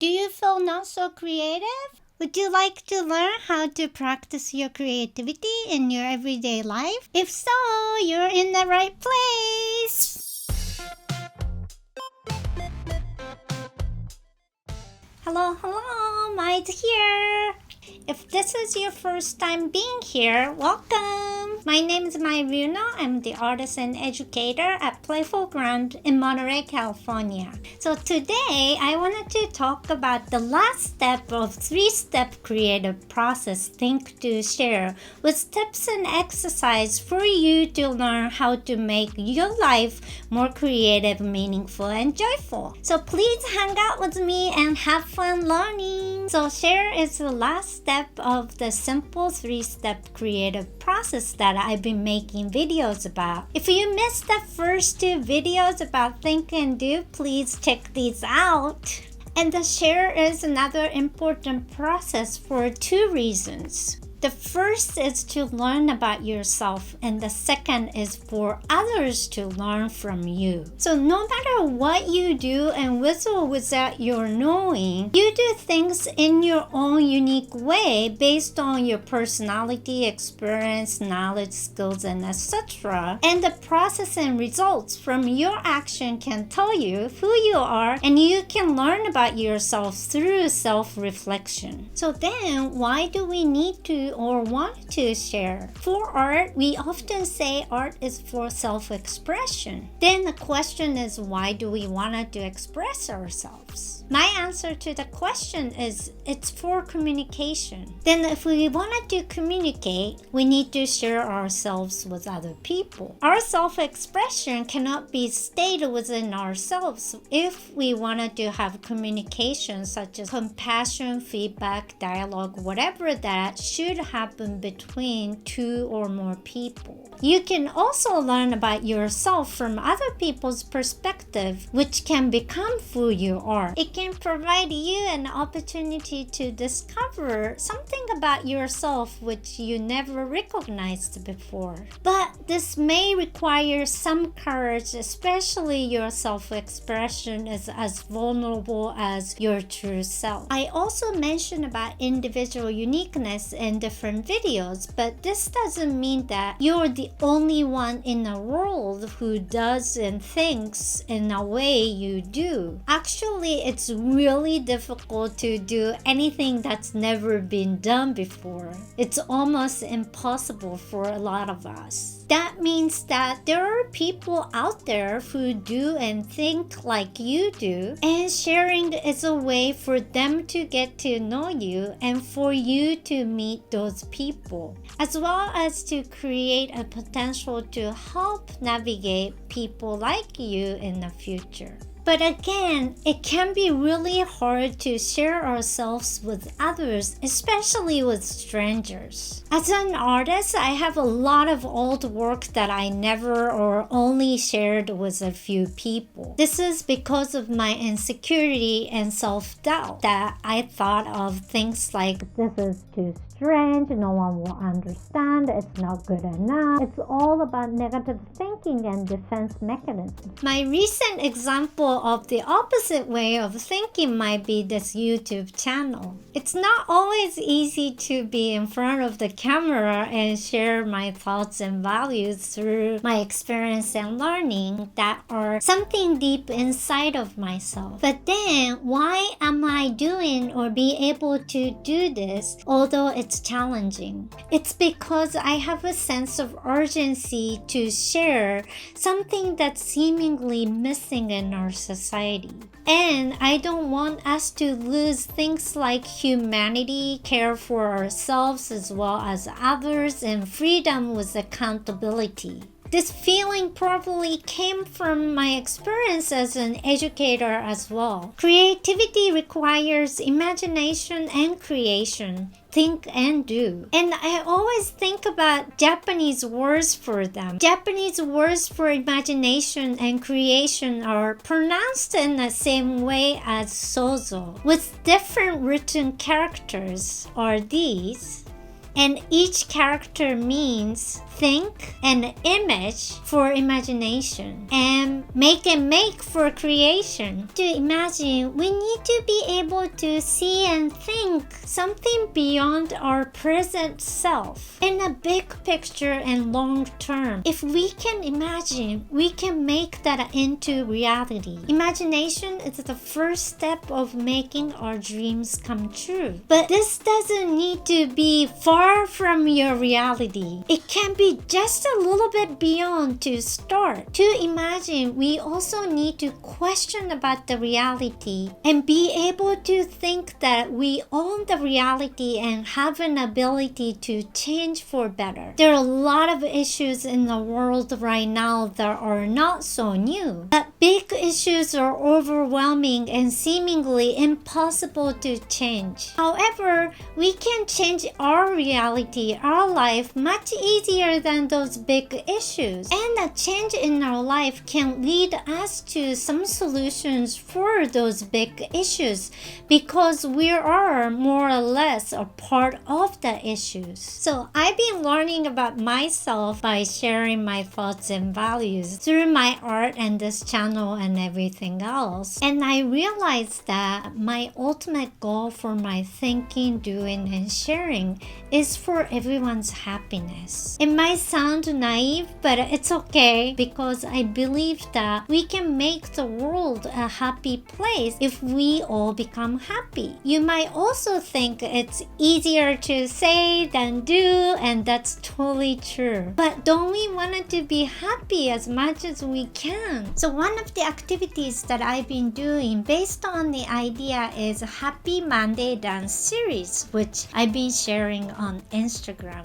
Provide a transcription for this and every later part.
Do you feel not so creative? Would you like to learn how to practice your creativity in your everyday life? If so, you're in the right place. Hello, Maid here. If this is your first time being here, welcome. My name is Mai Runa. I'm the artist and educator at Playful Ground in Monterey, California. So today I wanted to talk about the last step of three-step creative process, Think to Share, with tips and exercise for you to learn how to make your life more creative, meaningful, and joyful. So please hang out with me and have fun learning. So share is the last step of the simple three-step creative process that I've been making videos about. If you missed the first two videos about Think and Do, please check these out. And the share is another important process for two reasons. The first is to learn about yourself, and the second is for others to learn from you. So no matter what you do and with or without your knowing, you do things in your own unique way based on your personality, experience, knowledge, skills, and etc. And the process and results from your action can tell you who you are, and you can learn about yourself through self-reflection. So then, why do we need to or want to share? For art, we often say art is for self-expression. Then the question is, why do we want to express ourselves? My answer to the question is, it's for communication. Then if we wanted to communicate, we need to share ourselves with other people. Our self-expression cannot be stayed within ourselves. If we wanted to have communication such as compassion, feedback, dialogue, whatever that should happen between two or more people. You can also learn about yourself from other people's perspective, which can become who you are. It can provide you an opportunity to discover something about yourself which you never recognized before. But this may require some courage, especially your self-expression is as vulnerable as your true self. I also mentioned about individual uniqueness in different videos, but this doesn't mean that you're the only one in the world who does and thinks in a way you do. Actually, it's really difficult to do anything that's never been done before. It's almost impossible for a lot of us. That means that there are people out there who do and think like you do, and sharing is a way for them to get to know you and for you to meet those people, as well as to create a potential to help navigate people like you in the future. But again, it can be really hard to share ourselves with others, especially with strangers. As an artist, I have a lot of old work that I never or only shared with a few people. This is because of my insecurity and self-doubt that I thought of things like, this is too strange, no one will understand, it's not good enough. It's all about negative thinking and defense mechanisms. My recent example of the opposite way of thinking might be this YouTube channel. It's not always easy to be in front of the camera and share my thoughts and values through my experience and learning that are something deep inside of myself. But then, why am I doing or be able to do this, although it's challenging? It's because I have a sense of urgency to share something that's seemingly missing in our society. And I don't want us to lose things like humanity, care for ourselves as well as others, and freedom with accountability. This feeling probably came from my experience as an educator as well. Creativity requires imagination and creation. Think and do. And I always think about Japanese words for them. Japanese words for imagination and creation are pronounced in the same way as sozo, with different written characters are these And each character means think and image for imagination, and make for creation. To imagine, we need to be able to see and think something beyond our present self in a big picture and long term. If we can imagine, we can make that into reality. Imagination is the first step of making our dreams come true. But this doesn't need to be far from your reality. It can be just a little bit beyond to start. To imagine, we also need to question about the reality and be able to think that we own the reality and have an ability to change for better. There are a lot of issues in the world right now that are not so new, but big issues are overwhelming and seemingly impossible to change. However, we can change our reality, our life, much easier than those big issues. And a change in our life can lead us to some solutions for those big issues because we are more or less a part of the issues. So I've been learning about myself by sharing my thoughts and values through my art and this channel and everything else. And I realized that my ultimate goal for my thinking, doing, and sharing is for everyone's happiness. It might sound naive, but it's okay because I believe that we can make the world a happy place if we all become happy. You might also think it's easier to say than do, and that's totally true. But don't we want it to be happy as much as we can? So one of the activities that I've been doing based on the idea is Happy Monday Dance series, which I've been sharing on Instagram.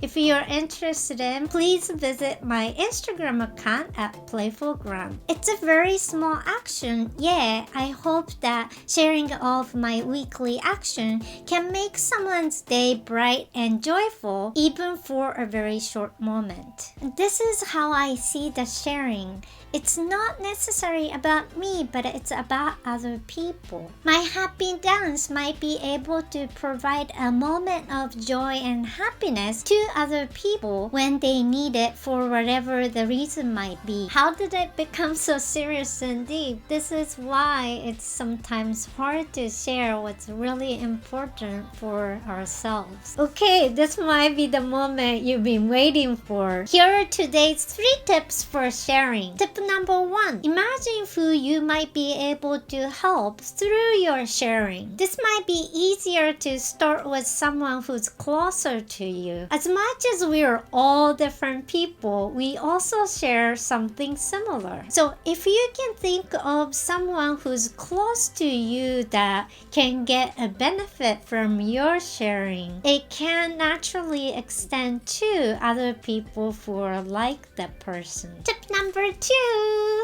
If you're interested in, please visit my Instagram account at Playful Gram. It's a very small action. Yeah, I hope that sharing of my weekly action can make someone's day bright and joyful, even for a very short moment. This is how I see the sharing. It's not necessarily about me, but it's about other people. My happy dance might be able to provide a moment of joy and happiness to other people when they need it for whatever the reason might be. How did it become so serious and deep? This is why it's sometimes hard to share what's really important for ourselves. Okay, this might be the moment you've been waiting for. Here are today's 3 tips for sharing. Tip number 1. Imagine who you might be able to help through your sharing. This might be easier to start with someone who's closer to you. As much as we are all different people, we also share something similar. So if you can think of someone who's close to you that can get a benefit from your sharing, it can naturally extend to other people who are like that person. Tip number 2.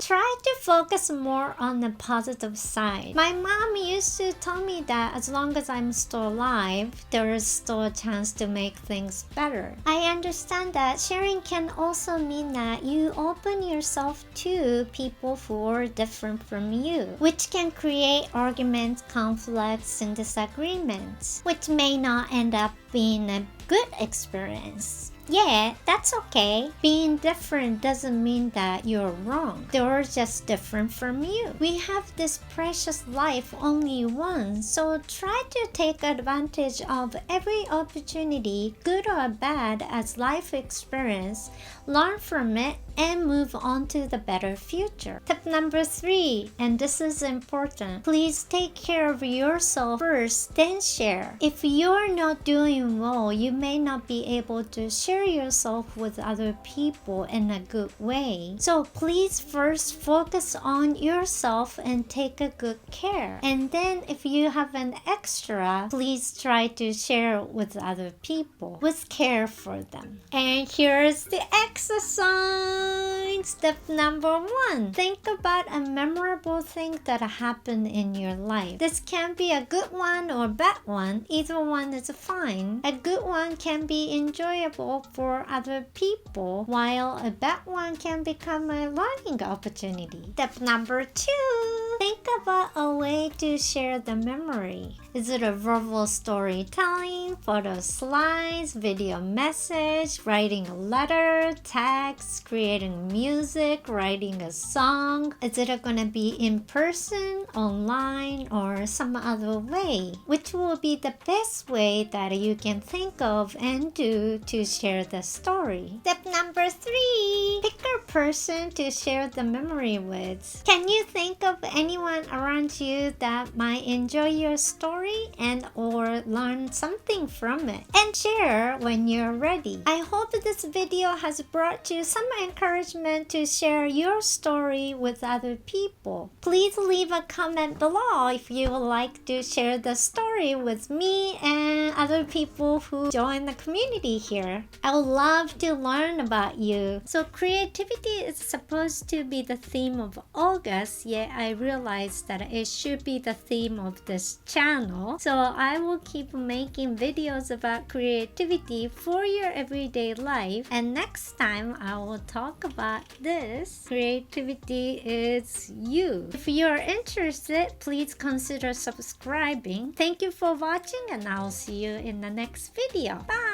Try to focus more on the positive side. My mom used to tell me that as long as I'm still alive, there is still a chance to make things better. I understand that sharing can also mean that you open yourself to people who are different from you, which can create arguments, conflicts, and disagreements, which may not end up being a good experience. Yeah, that's okay. Being different doesn't mean that you're wrong. They're just different from you. We have this precious life only once, so try to take advantage of every opportunity, good or bad, as life experience, learn from it, and move on to the better future. Tip number 3, and this is important. Please take care of yourself first, then share. If you're not doing well, you may not be able to share yourself with other people in a good way. So please first focus on yourself and take a good care. And then if you have an extra, please try to share it with other people with care for them. And here's the exercise. point. Step number 1. Think about a memorable thing that happened in your life. This can be a good one or bad one. Either one is fine. A good one can be enjoyable for other people, while a bad one can become a learning opportunity. Step number 2. Think about a way to share the memory. Is it a verbal storytelling, photo slides, video message, writing a letter, text, creating music, writing a song? Is it gonna be in person, online, or some other way? Which will be the best way that you can think of and do to share the story? Step number 3. Pick a person to share the memory with. Can you think of anyone around you that might enjoy your story and or learn something from it? And share when you're ready. I hope this video has brought you some encouragement to share your story with other people. Please leave a comment below if you would like to share the story with me and other people who join the community here. I would love to learn about you. So creativity is supposed to be the theme of August, yet I realized that it should be the theme of this channel. So I will keep making videos about creativity for your everyday life. And next time I will talk about this. Creativity is you. If you're interested, please consider subscribing. Thank you for watching and I'll see you in the next video. Bye!